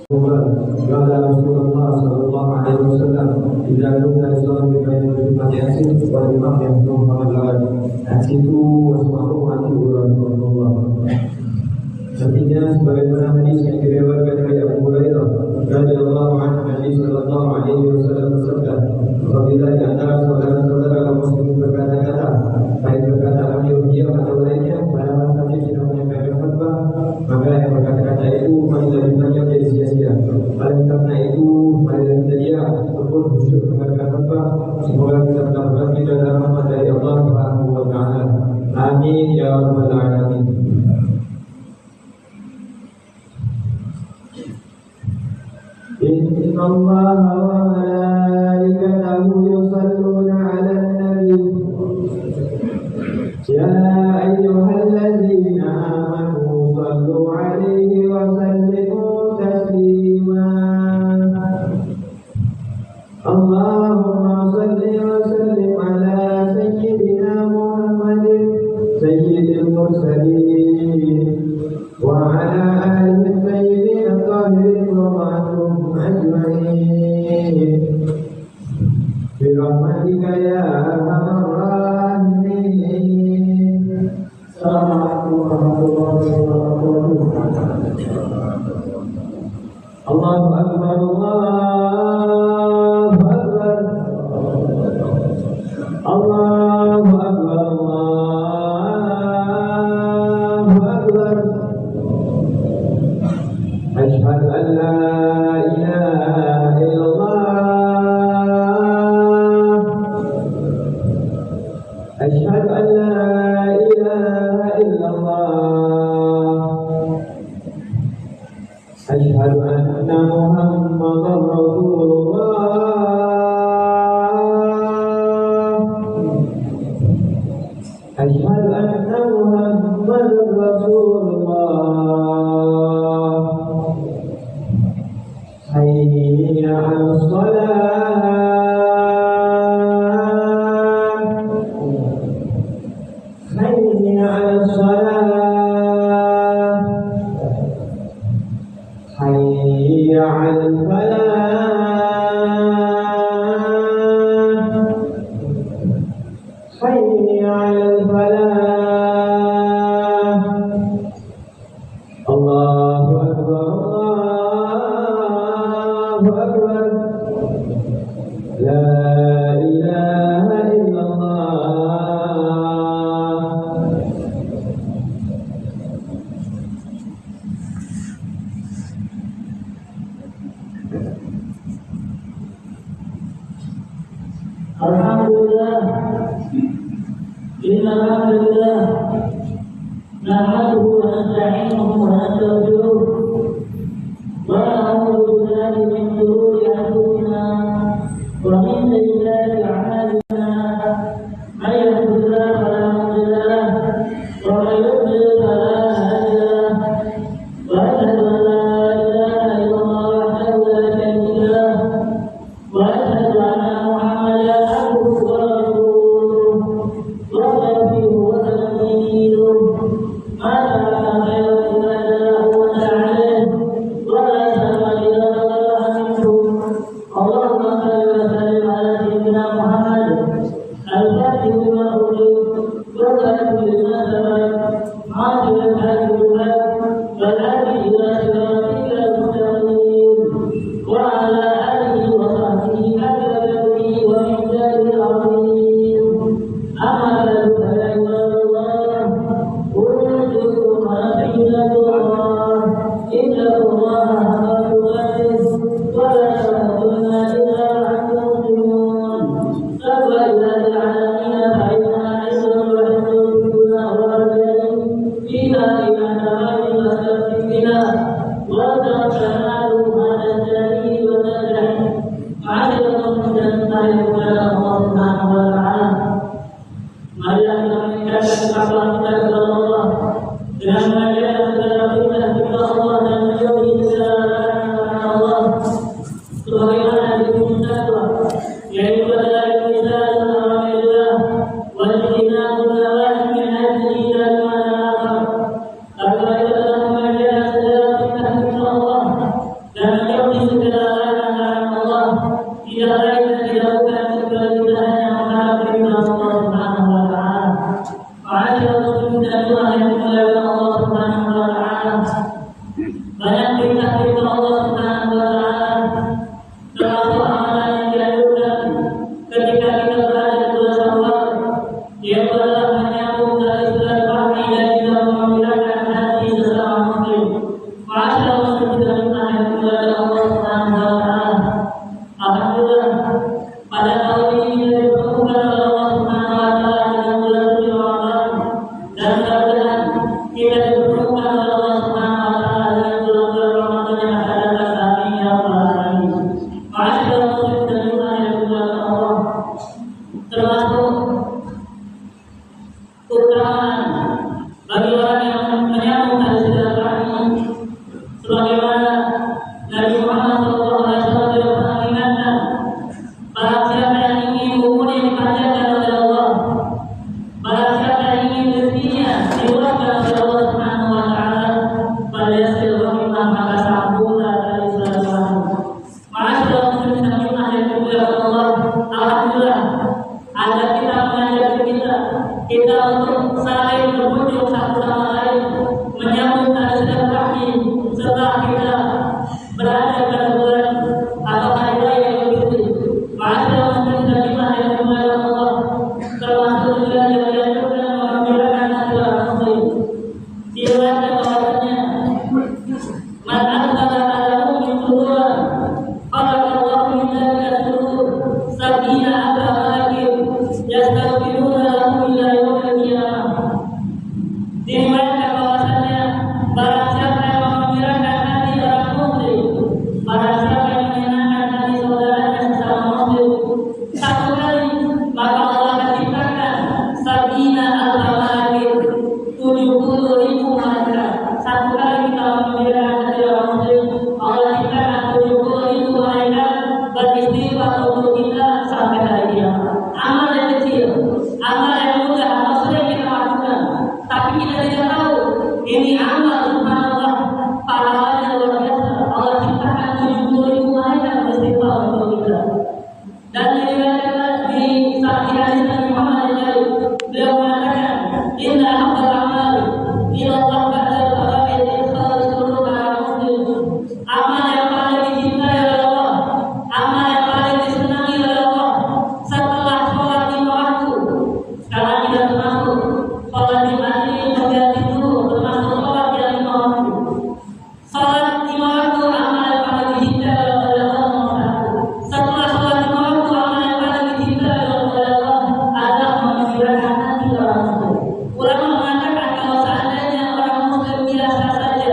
قال رسول الله صلى الله عليه وسلم إذا كنت تصلي بين الجمعة أنصت والإمام يحكم فقال أنصتوا واسمعوا وأطيعوا رسول الله. Artinya sebagaimana hadis yang diriwayatkan dari Abu Hurairah radhiyallahu anhu, Nabi sallallahu alaihi wasallam bersabda, apabila di antara saudara-saudara kaum muslimin berkata-kata, baik berkata beliau diam atau lainnya, padahal saja sudah menyampaikan khutbah, maka yang berkata-kata itu marilah dibaca jadi sia-sia. Oleh karena itu, marilah kita diam ataupun khusyuk mendengarkan khutbah. Semoga kita mendapatkan kita dalam rahmat dari Allah Subhanahu wa taala. Amin ya rabbal alamin. إن الله وملائكته يصلون على النبي يا أيها الذين آمنوا صلوا عليه وسلموا تسليما اللهم صل وسلم على سيدنا محمد سيد المرسلين وعلى آله الطيبين الطاهرين ومعهم أجمعين برحمتك يا أرحم الراحمين. السلام عليكم ورحمة الله وبركاته. الله أكبر الله أكبر الله أكبر الله أكبر. أشهد أن لا إله إلا الله أشهد أن لا إله إلا الله أشهد أن محمدا رسول الله أشهد أن محمدا رسول الله. حي على الصلاة حي على الصلاة حي على الفلاح حي على الفلاح. الله أكبر الله أكبر لا إله إلا الله. Alhamdulillah, innalhamdulillah, nahmaduhu wa nasta'inuhu wa nastaghfiruh wa na'udzu billahi min shururi anfusina wa min sayyiati a'malina. May yahdihillahu fala mudilla lahu wa may yudlil fala hadiya lahu. Wa ashhadu an la ilaha illallah wahdahu la sharika lahu wa ashhadu anna Muhammadan abduhu wa rasuluh wa nabiyuhu wa nabiyuhu. Allah dan menuruti segala larangan Allah. Tidak lain dan tidak bukan kecuali kita hanya mengharap ridha Allah Subhanahu wa taala. Ma'asyiral muslimin dan jemaah yang dimuliakan Allah Subhanahu wa taala. Banyak perintah-perintah Allah Subhanahu wa taala termasuk amalan yang dianjurkan ketika kita berada di bulan Syawal, yaitu adalah menyambung dari silaturahmi dan juga memegangkan hati sesama muslim. Ma'asyiral muslimin dan jemaah yang dimuliakan Allah Subhanahu wa taala. Alhamdulillah, pada tahun ini kita dipertemukan oleh Allah Subhanahu wa taala dengan bulan suci Ramadan, dan mudah-mudahan kita dipertemukan oleh Allah Subhanahu wa taala dengan bulan Ramadan yang akan datang. Amin ya rabbal alamin. Ma'asyiral muslimin dan jemaah yang dimuliakan Allah, termasuk keutamaan bagi orang yang menyambung tali silaturahmi, sebagaimana Nabi Muhammad SAW pernah mengingatkan, barang siapa yang ingin umurnya dipanjangkan oleh Allah, barang siapa yang ingin rezekinya diluaskan oleh Allah Subhanahu wa taala, falyasil rahimah, maka sambunglah tali silaturahmi. Ma'asyiral muslimin dan jemaah yang dimuliakan Allah, alhamdulillah ada kita mengajak kita untuk saling berkunjung satu sama lain, menyambung tali silaturahmi setelah kita berada pada bulan atau hari raya Idul Fitri. Ma'asyiral muslimin dan jemaah yang dimuliakan Allah, termasuk juga yang dianjurkan mengembirakan hati orang muslim. Diriwayatkan bahwasanya man anzala ala mu'min sururan khalaqallahu min dzalika surur sab'ina alfa malakin yastaghfiruna lahu ila yaumil qiyamah. Diriwayatkan bahwasanya barang siapa yang mengembirakan hati orang muslim, barang siapa yang menyenangkan hati saudaranya sesama muslim satu kali, maka Allah akan ciptakan sab'ina alfa malakin, 70.000 malaikat. Satu kali kita mengembirakan hati orang muslim, Allah ciptakan 70.000 malaikat beristighfar untuk kita sampai hari kiamat. Amal yang kecil, amal yang mudah, amal sering kita lakukan, tapi kita tidak tahu ini amal subhanallah pahalanya luar biasa. Allah ciptakan 70.000 malaikat beristighfar untuk kita. Dan diriwayatkan di hadis Nabi Muhammad yang beliau mengatakan, inna afdal amal ila Allah ba'da al-fara'id ikhlas qulub al-muslim. Amal yang paling dicintai oleh Allah, amal yang paling disenangi oleh Allah setelah sholat 5 waktu. Sekarang kita termasuk sholat di masjid terganti dulu, termasuk sholat yang 5 waktu. Sholat 5 waktu amal yang paling dicintai oleh Allah. Setelah sholat 5 waktu amal yang paling dicintai oleh Allah adalah mengembirakan hati orang muslim. Ulama mengatakan kalau seandainya orang muslim biasa saja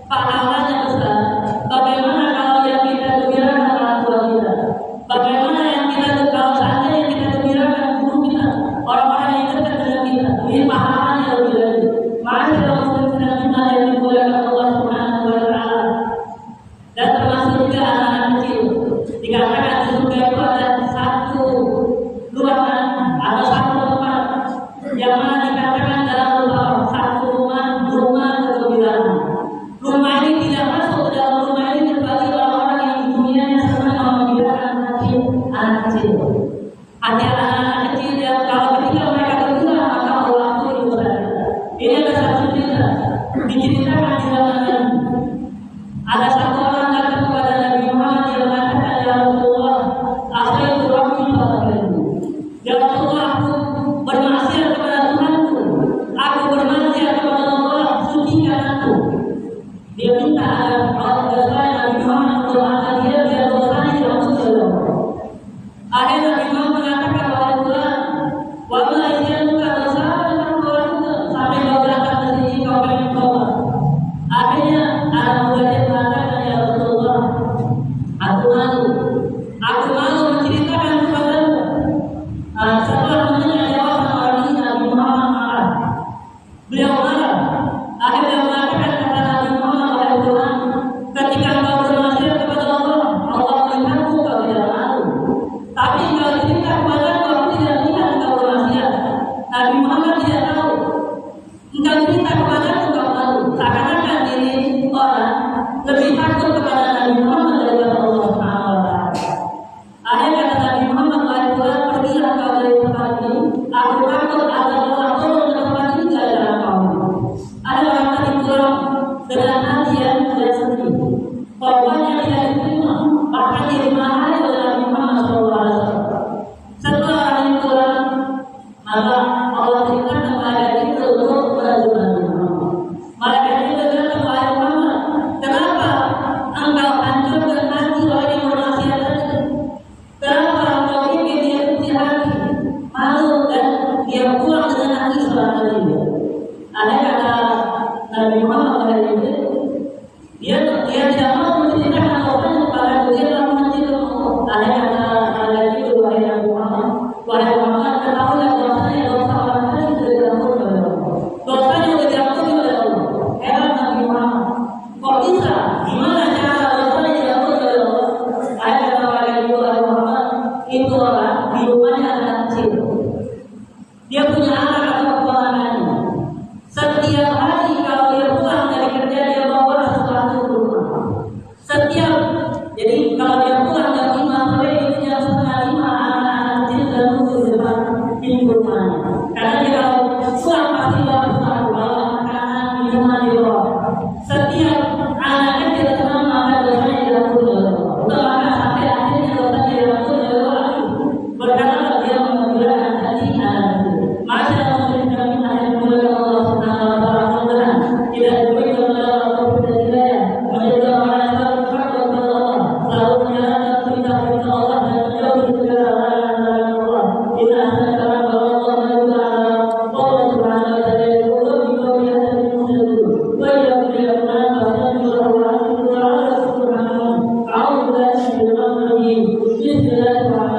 pahalanya besar, bagaimana kalau yang kita gembirakan orang tua kita? Bagaimana yang kita kalau seandainya kita gembirakan guru kita, orang-orang yang dekat dengan kita? Ini pahalanya lebih lagi. Ma'asyiral muslimin dan jemaah yang dimuliakan Allah Subhanahu wa taala. Dan termasuk juga anak-anak kecil. Dikatakan di surga itu ada satu ruangan atau satu tempat yang mana dikatakan dalam satu rumah kegembiraan. Rumah ini tidak masuk dalam rumah ini kecuali orang-orang yang di dunianya senang mengembirakan hati anak kecil. Hati anak-anak kecil yang kalau ketika mereka bergembira maka Allah pun ikut berada. Ini ada satu cerita diceritakan di zaman Nabi. Ada satu orang datang kepada Nabi Muhammad yang mengatakan, ya Rasulullah, asaitu rabbi fa'akhirku. Ya Rasulullah, aku bermaksiat kepada Tuhanku, aku bermaksiat kepada Allah, sucikan aku. Dia minta agar Allah Nabi Muhammad untuk angkat dia biar dosanya tidak masuk ke Allah. Akhirnya Nabi Muhammad mengatakan bahwa Tuhan, wablah isyanuka dosa dan keluar sampai kau datang ke sini kau pengen tobat. Akhirnya anak mudanya mengatakan, ya Rasulullah, aku malu menceritakan kepadamu. Setelah mendengar jawaban orang ini, Nabi Muhammad marah. Beliau marah. Akhirnya mengatakan kepada Nabi Muhammad, wahai Tuhan, ketika kau bermaksiat kepada Allah, Allah melihatmu, kau tidak malu. Tapi kau cerita kepadaku, aku tidak lihat kau bermaksiat. Nabi Muhammad tidak tahu. Engkau cerita kepadaku, kau malu. Seakan-akan diri orang lebih takut kepada Nabi Muhammad وأن